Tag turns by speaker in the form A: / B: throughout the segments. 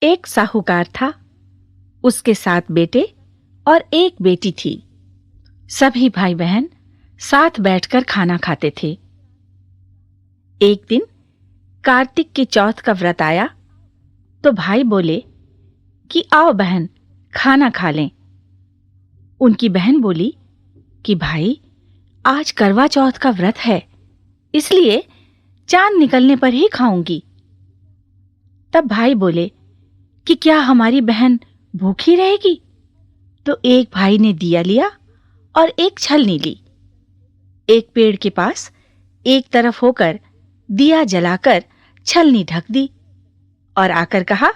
A: एक साहूकार था, उसके 7 बेटे और एक बेटी थी। सभी भाई बहन साथ बैठकर खाना खाते थे। एक दिन कार्तिक की चौथ का व्रत आया तो भाई बोले कि आओ बहन, खाना खा लें। उनकी बहन बोली कि भाई, आज करवा चौथ का व्रत है, इसलिए चांद निकलने पर ही खाऊंगी। तब भाई बोले कि क्या हमारी बहन भूखी रहेगी? तो एक भाई ने दिया लिया और एक छलनी ली। एक पेड़ के पास एक तरफ होकर दिया जलाकर छलनी ढक दी और आकर कहा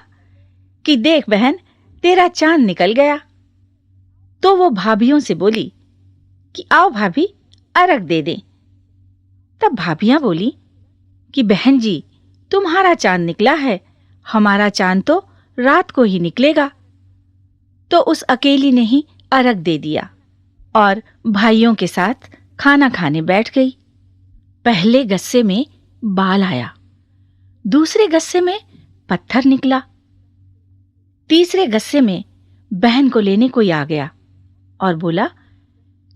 A: कि देख बहन, तेरा चांद निकल गया। तो वो भाभियों से बोली कि आओ भाभी, अर्घ दे दें। तब भाभियां बोली कि बहन जी, तुम्हारा चांद निकला है, हमारा चांद तो रात को ही निकलेगा। तो उस अकेली ने ही अर्घ दे दिया और भाइयों के साथ खाना खाने बैठ गई। पहले गस्से में बाल आया, दूसरे गस्से में पत्थर निकला, तीसरे गस्से में बहन को लेने कोई आ गया और बोला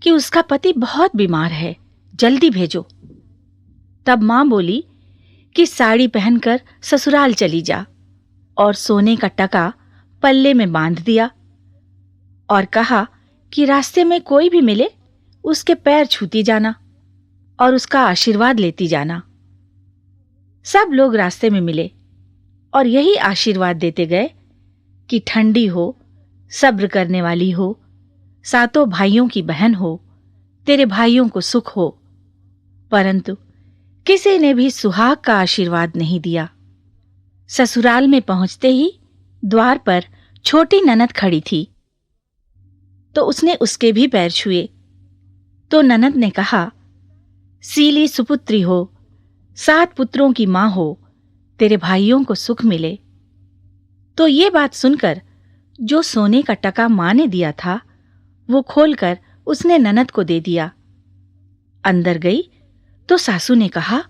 A: कि उसका पति बहुत बीमार है, जल्दी भेजो। तब मां बोली कि साड़ी पहनकर ससुराल चली जा और सोने का टका पल्ले में बांध दिया और कहा कि रास्ते में कोई भी मिले उसके पैर छूती जाना और उसका आशीर्वाद लेती जाना। सब लोग रास्ते में मिले और यही आशीर्वाद देते गए कि ठंडी हो, सब्र करने वाली हो, सातों भाइयों की बहन हो, तेरे भाइयों को सुख हो। परंतु किसी ने भी सुहाग का आशीर्वाद नहीं दिया। ससुराल में पहुंचते ही द्वार पर छोटी ननद खड़ी थी, तो उसने उसके भी पैर छुए। तो ननद ने कहा, सीली सुपुत्री हो, 7 पुत्रों की मां हो, तेरे भाइयों को सुख मिले। तो ये बात सुनकर जो सोने का टका मां ने दिया था वो खोलकर उसने ननद को दे दिया। अंदर गई तो सासू ने कहा,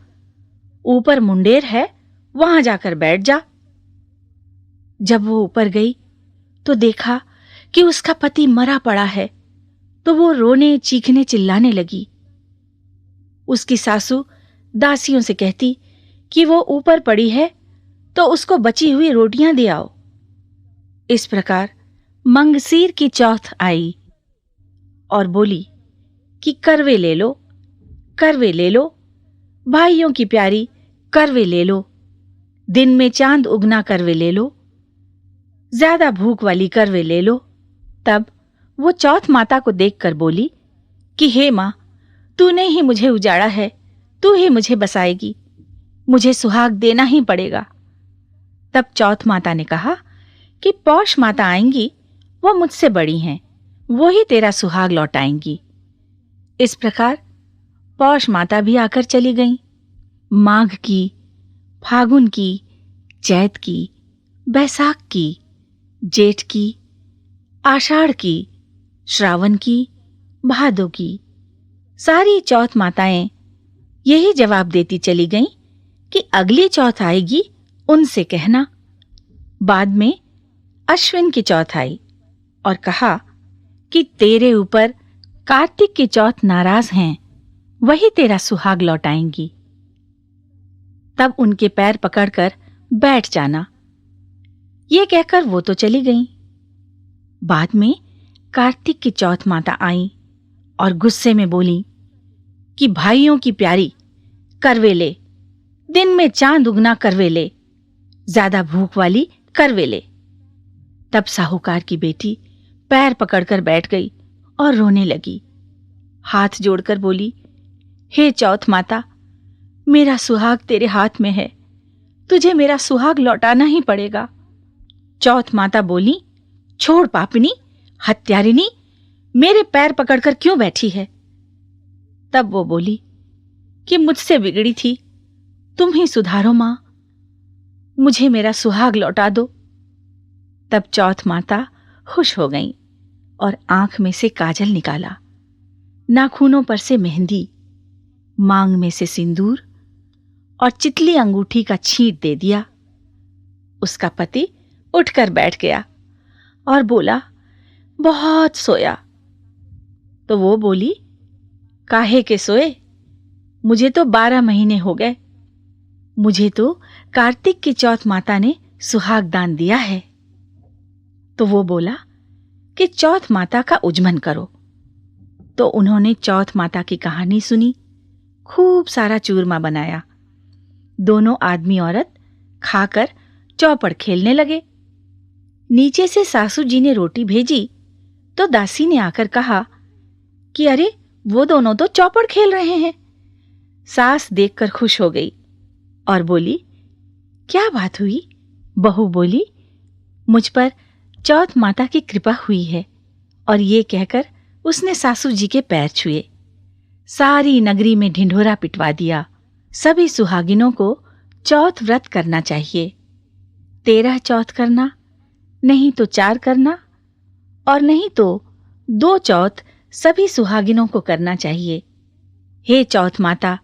A: ऊपर मुंडेर है, वहां जाकर बैठ जा। जब वो ऊपर गई तो देखा कि उसका पति मरा पड़ा है, तो वो रोने चीखने चिल्लाने लगी। उसकी सासू दासियों से कहती कि वो ऊपर पड़ी है तो उसको बची हुई रोटियां दे आओ। इस प्रकार मंगसीर की चौथ आई और बोली कि करवे ले लो, करवे ले लो, भाइयों की प्यारी करवे ले लो, दिन में चांद उगना करवे ले लो, ज्यादा भूख वाली करवे ले लो। तब वो चौथ माता को देखकर बोली कि हे मां, तूने ही मुझे उजाड़ा है, तू ही मुझे बसाएगी, मुझे सुहाग देना ही पड़ेगा। तब चौथ माता ने कहा कि पौष माता आएंगी, वो मुझसे बड़ी हैं, वो ही तेरा सुहाग लौटाएंगी। इस प्रकार पौष माता भी आकर चली गईं। माघ की, फागुन की, चैत की, बैसाख की, जेठ की, आषाढ़ की, श्रावण की, भादों की, सारी चौथ माताएं यही जवाब देती चली गईं कि अगली चौथ आएगी, उनसे कहना। बाद में अश्विन की चौथ आई और कहा कि तेरे ऊपर कार्तिक की चौथ नाराज हैं, वही तेरा सुहाग लौटाएंगी। तब उनके पैर पकड़कर बैठ जाना। ये कहकर वो तो चली गईं। बाद में कार्तिक की चौथ माता आई और गुस्से में बोली कि भाइयों की प्यारी करवे ले, दिन में चांद उगना करवे ले, ज्यादा भूख वाली करवे ले। तब साहूकार की बेटी पैर पकड़कर बैठ गई और रोने लगी। हाथ जोड़कर बोली, हे चौथ माता, मेरा सुहाग तेरे हाथ में है, तुझे मेरा सुहाग लौटाना ही पड़ेगा। चौथ माता बोली, छोड़ पापिनी, हत्यारिनी, मेरे पैर पकड़कर क्यों बैठी है? तब वो बोली कि मुझसे बिगड़ी थी, तुम ही सुधारो मां, मुझे मेरा सुहाग लौटा दो। तब चौथ माता खुश हो गईं और आंख में से काजल निकाला, नाखूनों पर से मेहंदी, मांग में से सिंदूर और चितली अंगूठी का छींट दे दिया। उसका पति उठकर बैठ गया और बोला, बहुत सोया। तो वो बोली, काहे के सोए? मुझे तो 12 महीने हो गए। मुझे तो कार्तिक की चौथ माता ने सुहाग दान दिया है। तो वो बोला कि चौथ माता का उज्जमन करो। तो उन्होंने चौथ माता की कहानी सुनी, खूब सारा चूरमा बनाया। दोनों आदमी औरत खाकर चौपड़ खेलने लगे। नीचे से सासू जी ने रोटी भेजी तो दासी ने आकर कहा कि अरे, वो दोनों तो चौपड़ खेल रहे हैं। सास देखकर खुश हो गई और बोली, क्या बात हुई? बहू बोली, मुझ पर चौथ माता की कृपा हुई है। और ये कहकर उसने सासू जी के पैर छुए। सारी नगरी में ढिंढोरा पिटवा दिया। सभी सुहागिनों को चौथ व्रत करना चाहिए। 13 चौथ करना, नहीं तो 4 करना, और नहीं तो 2 चौथ सभी सुहागिनों को करना चाहिए। हे चौथ माता,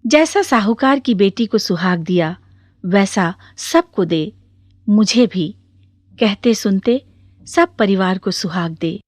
A: जैसा साहूकार की बेटी को सुहाग दिया वैसा सबको दे, मुझे भी। कहते सुनते सब परिवार को सुहाग दे।